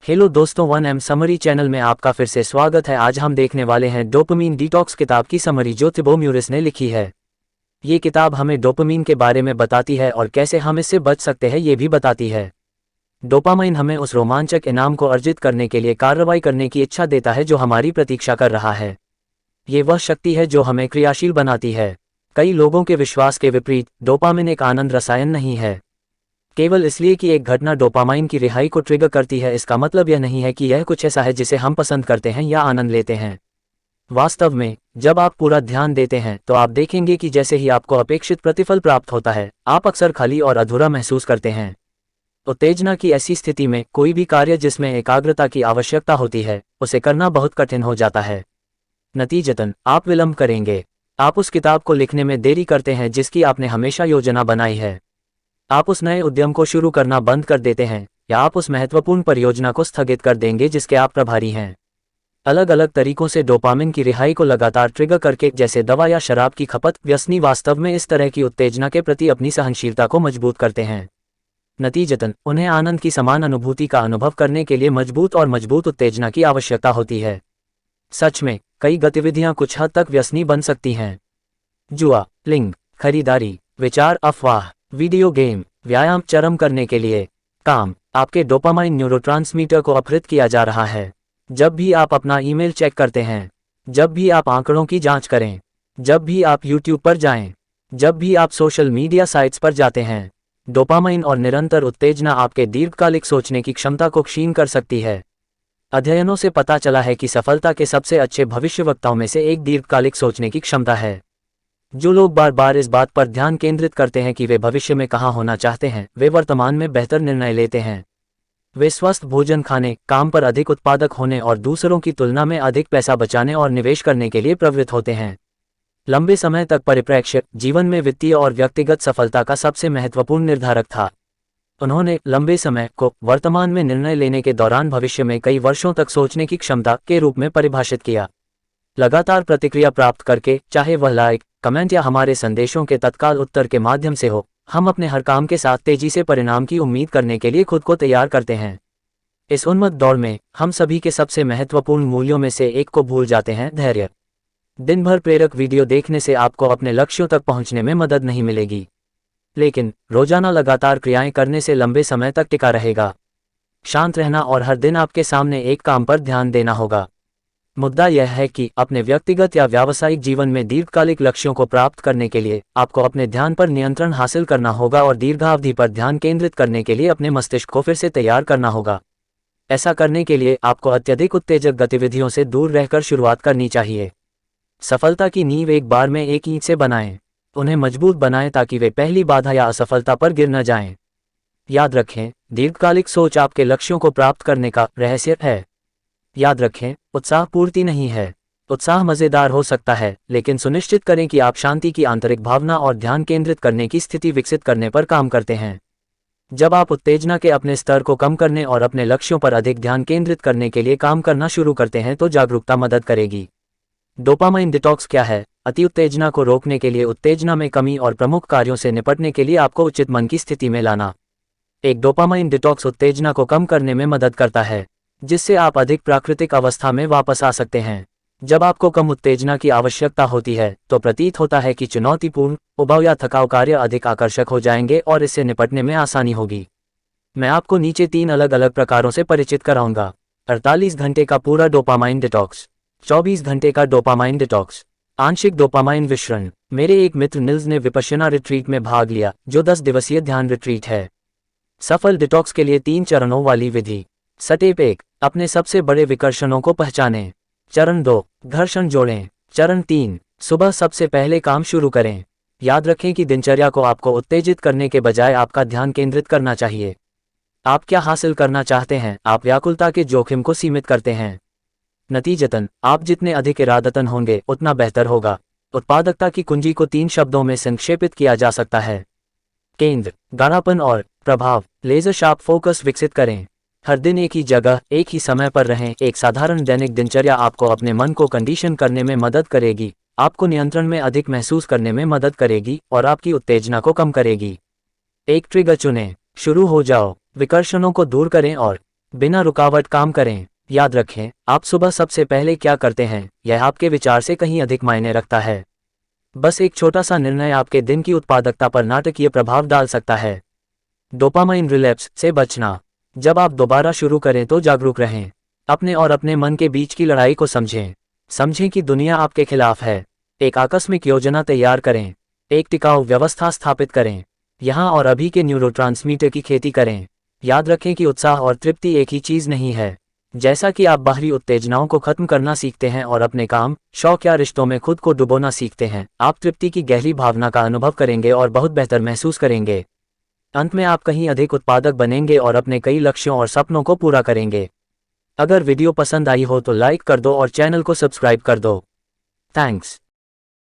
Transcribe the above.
Hello दोस्तों, 1M summary channel में आपका फिर से स्वागत है। आज हम देखने वाले हैं डोपामीन डिटॉक्स किताब की समरी जो थिबो म्यूरिस ने लिखी है। ये किताब हमें डोपामीन के बारे में बताती है और कैसे हम इससे बच सकते हैं ये भी बताती है। डोपामाइन हमें उस रोमांचक इनाम को अर्जित करने के लिए कार्रवाई करने की इच्छा देता है जो हमारी प्रतीक्षा कर रहा है। ये वह शक्ति है जो हमें क्रियाशील बनाती है। कई लोगों के विश्वास के विपरीत डोपामिन एक आनंद रसायन नहीं है। केवल इसलिए कि एक घटना डोपामाइन की रिहाई को ट्रिगर करती है, इसका मतलब यह नहीं है कि यह कुछ ऐसा है जिसे हम पसंद करते हैं या आनंद लेते हैं। वास्तव में जब आप पूरा ध्यान देते हैं तो आप देखेंगे कि जैसे ही आपको अपेक्षित प्रतिफल प्राप्त होता है, आप अक्सर खाली और अधूरा महसूस करते हैं। उत्तेजना की ऐसी स्थिति में कोई भी कार्य जिसमें एकाग्रता की आवश्यकता होती है, उसे करना बहुत कठिन हो जाता है। नतीजतन आप विलंब करेंगे। आप उस किताब को लिखने में देरी करते हैं जिसकी आपने हमेशा योजना बनाई है। आप उस नए उद्यम को शुरू करना बंद कर देते हैं, या आप उस महत्वपूर्ण परियोजना को स्थगित कर देंगे जिसके आप प्रभारी हैं। अलग अलग तरीकों से डोपामिन की रिहाई को लगातार ट्रिगर करके, जैसे दवा या शराब की खपत, व्यसनी वास्तव में इस तरह की उत्तेजना के प्रति अपनी सहनशीलता को मजबूत करते हैं। नतीजतन उन्हें आनंद की समान अनुभूति का अनुभव करने के लिए मजबूत और मजबूत उत्तेजना की आवश्यकता होती है। सच में कई गतिविधियां कुछ हद तक व्यसनी बन सकती हैं। जुआ, लिंग, खरीदारी, विचार, अफवाह, वीडियो गेम, व्यायाम, चरम करने के लिए काम। आपके डोपामाइन न्यूरोट्रांसमीटर को अपहृत किया जा रहा है। जब भी आप अपना ईमेल चेक करते हैं, जब भी आप आंकड़ों की जांच करें, जब भी आप यूट्यूब पर जाएं, जब भी आप सोशल मीडिया साइट्स पर जाते हैं, डोपामाइन और निरंतर उत्तेजना आपके दीर्घकालिक सोचने की क्षमता को क्षीण कर सकती है। अध्ययनों से पता चला है कि सफलता के सबसे अच्छे भविष्यवक्ताओं में से एक दीर्घकालिक सोचने की क्षमता है। जो लोग बार बार इस बात पर ध्यान केंद्रित करते हैं कि वे भविष्य में कहाँ होना चाहते हैं, वे वर्तमान में बेहतर निर्णय लेते हैं। वे स्वस्थ भोजन खाने, काम पर अधिक उत्पादक होने और दूसरों की तुलना में अधिक पैसा बचाने और निवेश करने के लिए प्रवृत्त होते हैं। लंबे समय तक परिप्रेक्ष्य जीवन में वित्तीय और व्यक्तिगत सफलता का सबसे महत्वपूर्ण निर्धारक था। उन्होंने लंबे समय को वर्तमान में निर्णय लेने के दौरान भविष्य में कई वर्षों तक सोचने की क्षमता के रूप में परिभाषित किया। लगातार प्रतिक्रिया प्राप्त करके, चाहे वह लाइक, कमेंट या हमारे संदेशों के तत्काल उत्तर के माध्यम से हो, हम अपने हर काम के साथ तेजी से परिणाम की उम्मीद करने के लिए खुद को तैयार करते हैं। इस उन्मत्त दौड़ में हम सभी के सबसे महत्वपूर्ण मूल्यों में से एक को भूल जाते हैं, धैर्य। दिन भर प्रेरक वीडियो देखने से आपको अपने लक्ष्यों तक पहुंचने में मदद नहीं मिलेगी, लेकिन रोजाना लगातार क्रियाएं करने से लंबे समय तक टिका रहेगा। शांत रहना और हर दिन आपके सामने एक काम पर ध्यान देना होगा। मुद्दा यह है कि अपने व्यक्तिगत या व्यावसायिक जीवन में दीर्घकालिक लक्ष्यों को प्राप्त करने के लिए आपको अपने ध्यान पर नियंत्रण हासिल करना होगा और दीर्घावधि पर ध्यान केंद्रित करने के लिए अपने मस्तिष्क को फिर से तैयार करना होगा। ऐसा करने के लिए आपको अत्यधिक उत्तेजक गतिविधियों से दूर रहकर शुरुआत करनी चाहिए। सफलता की नींव एक बार में एक ईंट से बनाएं। उन्हें मजबूत बनाएं ताकि वे पहली बाधा या असफलता पर गिर न जाएं। याद रखें, दीर्घकालिक सोच आपके लक्ष्यों को प्राप्त करने का रहस्य है। याद रखें, उत्साह पूर्ति नहीं है। उत्साह मज़ेदार हो सकता है, लेकिन सुनिश्चित करें कि आप शांति की आंतरिक भावना और ध्यान केंद्रित करने की स्थिति विकसित करने पर काम करते हैं। जब आप उत्तेजना के अपने स्तर को कम करने और अपने लक्ष्यों पर अधिक ध्यान केंद्रित करने के लिए काम करना शुरू करते हैं तो जागरूकता मदद करेगी। डोपामाइन डिटॉक्स क्या है? अति उत्तेजना को रोकने के लिए, उत्तेजना में कमी और प्रमुख कार्यों से निपटने के लिए आपको उचित मन की स्थिति में लाना। एक डोपामाइन डिटॉक्स उत्तेजना को कम करने में मदद करता है, जिससे आप अधिक प्राकृतिक अवस्था में वापस आ सकते हैं। जब आपको कम उत्तेजना की आवश्यकता होती है तो प्रतीत होता है कि चुनौतीपूर्ण, उबाऊ या थकाऊ कार्य अधिक आकर्षक हो जाएंगे और इससे निपटने में आसानी होगी। मैं आपको नीचे 3 अलग अलग प्रकारों से परिचित कराऊंगा। 48 घंटे का पूरा डोपामाइन डिटॉक्स, 24 घंटे का डोपामाइन डिटॉक्स, आंशिक डोपामाइन विश्रण। मेरे एक मित्र निल्स ने विपश्यना रिट्रीट में भाग लिया, जो 10 दिवसीय ध्यान रिट्रीट है। सफल डिटॉक्स के लिए 3 चरणों वाली विधि। स्टेप 1, अपने सबसे बड़े विकर्षणों को पहचानें। चरण 2, घर्षण जोड़ें। चरण 3, सुबह सबसे पहले काम शुरू करें। याद रखें कि दिनचर्या को आपको उत्तेजित करने के बजाय आपका ध्यान केंद्रित करना चाहिए। आप क्या हासिल करना चाहते हैं? आप व्याकुलता के जोखिम को सीमित करते हैं। नतीजतन आप जितने अधिक इरादतन होंगे उतना बेहतर होगा। उत्पादकता की कुंजी को 3 शब्दों में संक्षेपित किया जा सकता है: केंद्र, गाढ़ापन और प्रभाव। लेजर शार्प फोकस विकसित करें। हर दिन एक ही जगह, एक ही समय पर रहें। एक साधारण दैनिक दिनचर्या आपको अपने मन को कंडीशन करने में मदद करेगी, आपको नियंत्रण में अधिक महसूस करने में मदद करेगी और आपकी उत्तेजना को कम करेगी। एक ट्रिगर चुनें। शुरू हो जाओ। विकर्षणों को दूर करें और बिना रुकावट काम करें। याद रखें, आप सुबह सबसे पहले क्या करते हैं, यह आपके विचार से कहीं अधिक मायने रखता है। बस एक छोटा सा निर्णय आपके दिन की उत्पादकता पर नाटकीय प्रभाव डाल सकता है। डोपामाइन रिलैप्स से बचना। जब आप दोबारा शुरू करें तो जागरूक रहें। अपने और अपने मन के बीच की लड़ाई को समझें। समझें कि दुनिया आपके खिलाफ है। एक आकस्मिक योजना तैयार करें। एक टिकाऊ व्यवस्था स्थापित करें। यहाँ और अभी के न्यूरोट्रांसमीटर की खेती करें। याद रखें कि उत्साह और तृप्ति एक ही चीज़ नहीं है। जैसा कि आप बाहरी उत्तेजनाओं को खत्म करना सीखते हैं और अपने काम, शौक या रिश्तों में खुद को डुबोना सीखते हैं, आप तृप्ति की गहरी भावना का अनुभव करेंगे और बहुत बेहतर महसूस करेंगे। अंत में आप कहीं अधिक उत्पादक बनेंगे और अपने कई लक्ष्यों और सपनों को पूरा करेंगे। अगर वीडियो पसंद आई हो तो लाइक कर दो और चैनल को सब्सक्राइब कर दो। थैंक्स।